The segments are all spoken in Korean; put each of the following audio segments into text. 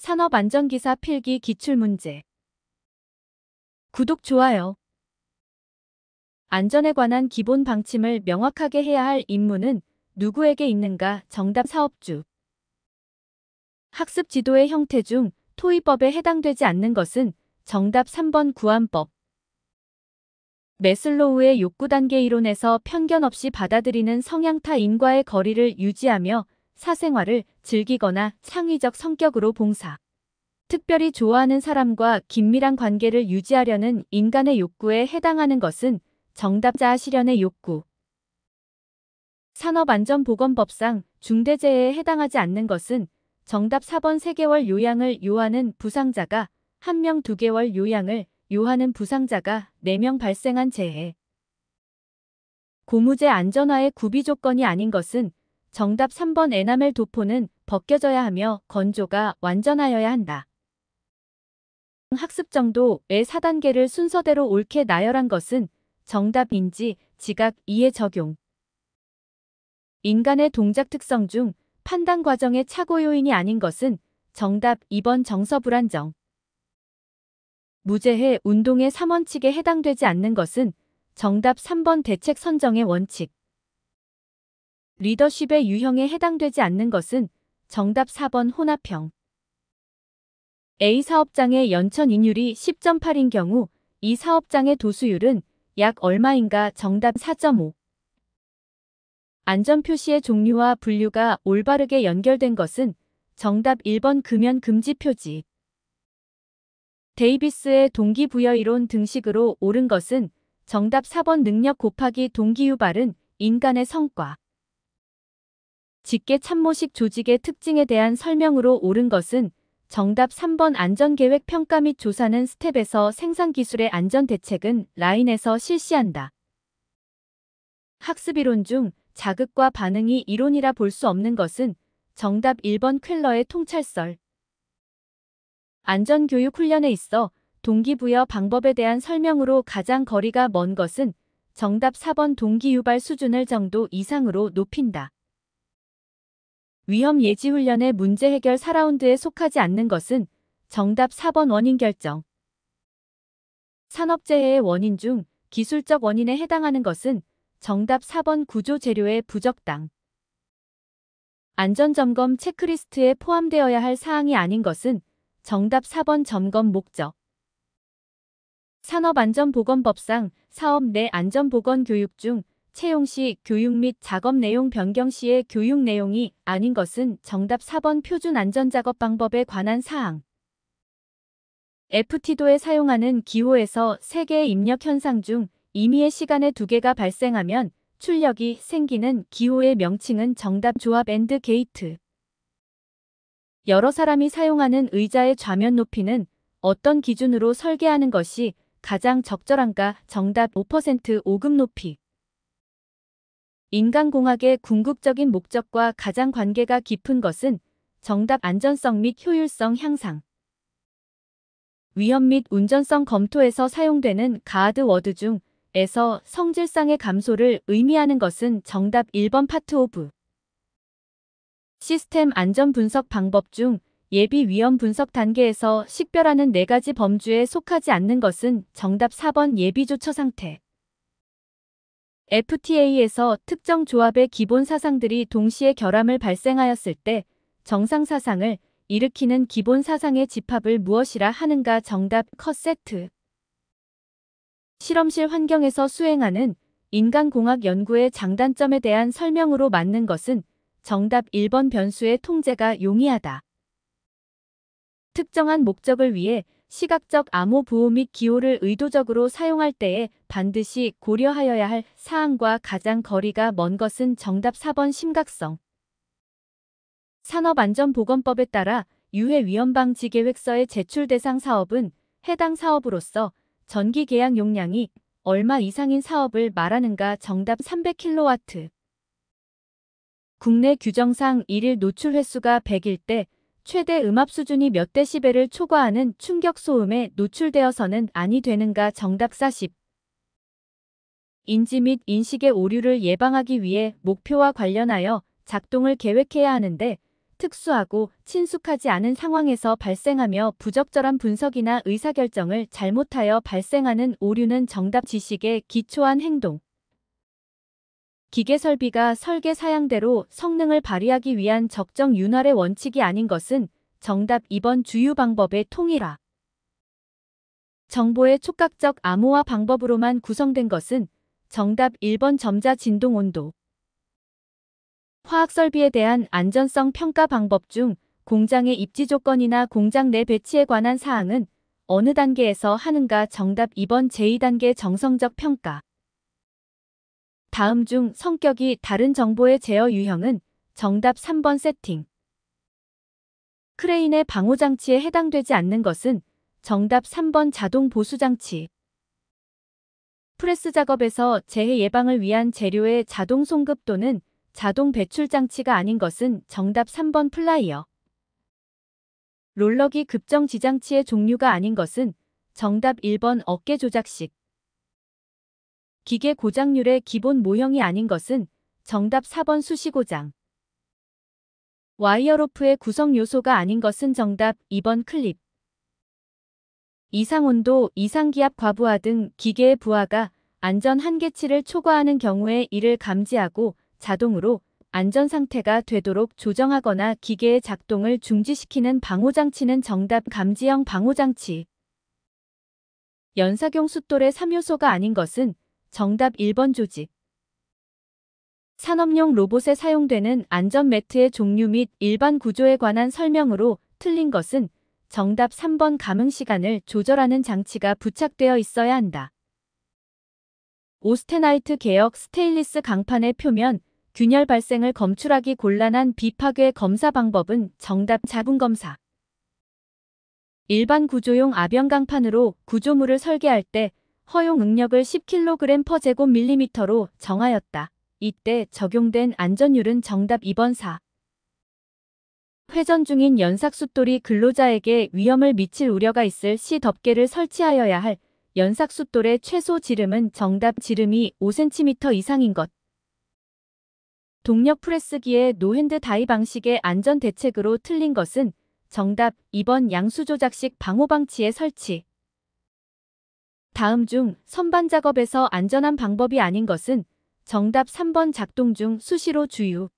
산업안전기사 필기 기출문제. 구독, 좋아요. 안전에 관한 기본 방침을 명확하게 해야 할 임무는 누구에게 있는가? 정답, 사업주. 학습 지도의 형태 중 토의법에 해당되지 않는 것은 정답 3번, 구안법. 매슬로우의 욕구 단계 이론에서 편견 없이 받아들이는 성향타 인과의 거리를 유지하며 사생활을 즐기거나 창의적 성격으로 봉사. 특별히 좋아하는 사람과 긴밀한 관계를 유지하려는 인간의 욕구에 해당하는 것은 정답, 자아 실현의 욕구. 산업안전보건법상 중대재해에 해당하지 않는 것은 정답 4번, 3개월 요양을 요하는 부상자가 1명, 2개월 요양을 요하는 부상자가 4명 발생한 재해. 고무재 안전화의 구비 조건이 아닌 것은 정답 3번, 에나멜 도포는 벗겨져야 하며 건조가 완전하여야 한다. 학습 정도의 4단계를 순서대로 옳게 나열한 것은 정답, 인지, 지각, 이해, 적용. 인간의 동작 특성 중 판단 과정의 착오 요인이 아닌 것은 정답 2번, 정서 불안정. 무재해 운동의 3원칙에 해당되지 않는 것은 정답 3번, 대책 선정의 원칙. 리더십의 유형에 해당되지 않는 것은 정답 4번, 혼합형. A 사업장의 연천 인율이 10.8인 경우 이 사업장의 도수율은 약 얼마인가? 정답 4.5. 안전표시의 종류와 분류가 올바르게 연결된 것은 정답 1번, 금연 금지 표지. 데이비스의 동기부여 이론 등식으로 옳은 것은 정답 4번, 능력 곱하기 동기유발은 인간의 성과. 직계 참모식 조직의 특징에 대한 설명으로 옳은 것은 정답 3번, 안전계획 평가 및 조사는 스텝에서 생산기술의 안전대책은 라인에서 실시한다. 학습이론 중 자극과 반응이 이론이라 볼 수 없는 것은 정답 1번, 퀼러의 통찰설. 안전교육 훈련에 있어 동기부여 방법에 대한 설명으로 가장 거리가 먼 것은 정답 4번, 동기유발 수준을 정도 이상으로 높인다. 위험 예지 훈련의 문제 해결 4라운드에 속하지 않는 것은 정답 4번, 원인 결정. 산업재해의 원인 중 기술적 원인에 해당하는 것은 정답 4번, 구조 재료의 부적당. 안전점검 체크리스트에 포함되어야 할 사항이 아닌 것은 정답 4번, 점검 목적. 산업안전보건법상 사업 내 안전보건 교육 중 채용 시 교육 및 작업 내용 변경 시의 교육 내용이 아닌 것은 정답 4번, 표준 안전작업 방법에 관한 사항. FT도에 사용하는 기호에서 3개의 입력 현상 중 임의의 시간에 2개가 발생하면 출력이 생기는 기호의 명칭은 정답, 조합 앤드 게이트. 여러 사람이 사용하는 의자의 좌면 높이는 어떤 기준으로 설계하는 것이 가장 적절한가? 정답 5% 오금 높이. 인간공학의 궁극적인 목적과 가장 관계가 깊은 것은 정답, 안전성 및 효율성 향상. 위험 및 운전성 검토에서 사용되는 가하드 워드 중에서 성질상의 감소를 의미하는 것은 정답 1번, 파트 오브. 시스템 안전 분석 방법 중 예비 위험 분석 단계에서 식별하는 4가지 범주에 속하지 않는 것은 정답 4번, 예비 조처 상태. FTA에서 특정 조합의 기본 사상들이 동시에 결함을 발생하였을 때 정상 사상을 일으키는 기본 사상의 집합을 무엇이라 하는가? 정답, 컷 세트. 실험실 환경에서 수행하는 인간공학 연구의 장단점에 대한 설명으로 맞는 것은 정답 1번, 변수의 통제가 용이하다. 특정한 목적을 위해 시각적 암호 부호 및 기호를 의도적으로 사용할 때에 반드시 고려하여야 할 사항과 가장 거리가 먼 것은 정답 4번, 심각성. 산업안전보건법에 따라 유해위험방지계획서의 제출 대상 사업은 해당 사업으로서 전기 계약 용량이 얼마 이상인 사업을 말하는가? 정답 300kW. 국내 규정상 일일 노출 횟수가 100일 때 최대 음압 수준이 몇 데시벨을 초과하는 충격 소음에 노출되어서는 아니 되는가? 정답 40. 인지 및 인식의 오류를 예방하기 위해 목표와 관련하여 작동을 계획해야 하는데 특수하고 친숙하지 않은 상황에서 발생하며 부적절한 분석이나 의사결정을 잘못하여 발생하는 오류는 정답 지식의 기초한 행동. 기계 설비가 설계 사양대로 성능을 발휘하기 위한 적정 윤활의 원칙이 아닌 것은 정답 2번 주유 방법의 통일화. 정보의 촉각적 암호화 방법으로만 구성된 것은 정답 1번 점자 진동 온도. 화학 설비에 대한 안전성 평가 방법 중 공장의 입지 조건이나 공장 내 배치에 관한 사항은 어느 단계에서 하는가 정답 2번 제2단계 정성적 평가. 다음 중 성격이 다른 정보의 제어 유형은 정답 3번 세팅. 크레인의 방호장치에 해당되지 않는 것은 정답 3번 자동 보수장치. 프레스 작업에서 재해 예방을 위한 재료의 자동 송급 또는 자동 배출 장치가 아닌 것은 정답 3번 플라이어. 롤러기 급정 지장치의 종류가 아닌 것은 정답 1번 어깨 조작식. 기계 고장률의 기본 모형이 아닌 것은 정답 4번 수시고장. 와이어로프의 구성 요소가 아닌 것은 정답 2번 클립. 이상온도, 이상기압 과부하 등 기계의 부하가 안전 한계치를 초과하는 경우에 이를 감지하고 자동으로 안전 상태가 되도록 조정하거나 기계의 작동을 중지시키는 방호장치는 정답 감지형 방호장치. 연사용 숫돌의 3요소가 아닌 것은 정답 1번 조직. 산업용 로봇에 사용되는 안전 매트의 종류 및 일반 구조에 관한 설명으로 틀린 것은 정답 3번 감응 시간을 조절하는 장치가 부착되어 있어야 한다. 오스테나이트 계열 스테인리스 강판의 표면 균열 발생을 검출하기 곤란한 비파괴 검사 방법은 정답 자분 검사. 일반 구조용 아변 강판으로 구조물을 설계할 때 허용 응력을 10kg/제곱밀리미터로 정하였다. 이때 적용된 안전율은 정답 2번 4. 회전 중인 연삭숫돌이 근로자에게 위험을 미칠 우려가 있을 시 덮개를 설치하여야 할 연삭숫돌의 최소 지름은 정답 지름이 5cm 이상인 것. 동력 프레스기의 노핸드 다이 방식의 안전 대책으로 틀린 것은 정답 2번 양수 조작식 방호방치의 설치. 다음 중 선반 작업에서 안전한 방법이 아닌 것은 정답 3번 작동 중 수시로 주유.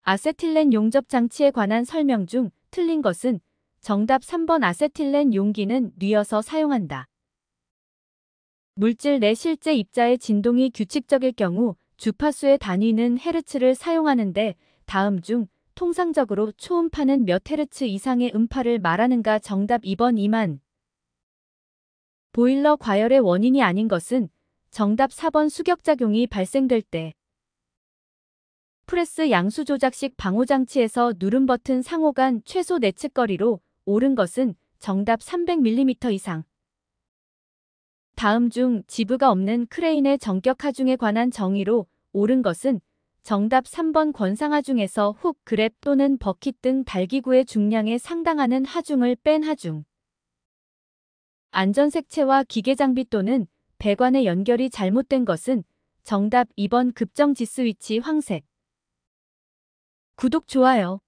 아세틸렌 용접 장치에 관한 설명 중 틀린 것은 정답 3번 아세틸렌 용기는 뉘어서 사용한다. 물질 내 실제 입자의 진동이 규칙적일 경우 주파수의 단위는 헤르츠를 사용하는데 다음 중 통상적으로 초음파는 몇 헤르츠 이상의 음파를 말하는가 정답 2번 2만. 보일러 과열의 원인이 아닌 것은 정답 4번 수격작용이 발생될 때. 프레스 양수 조작식 방호장치에서 누름 버튼 상호 간 최소 내측거리로 옳은 것은 정답 300mm 이상. 다음 중 지부가 없는 크레인의 정격 하중에 관한 정의로 옳은 것은 정답 3번 권상 하중에서 훅, 그랩 또는 버킷 등 달기구의 중량에 상당하는 하중을 뺀 하중. 안전색채와 기계장비 또는 배관의 연결이 잘못된 것은 정답 2번 급정지 스위치 황색. 구독, 좋아요.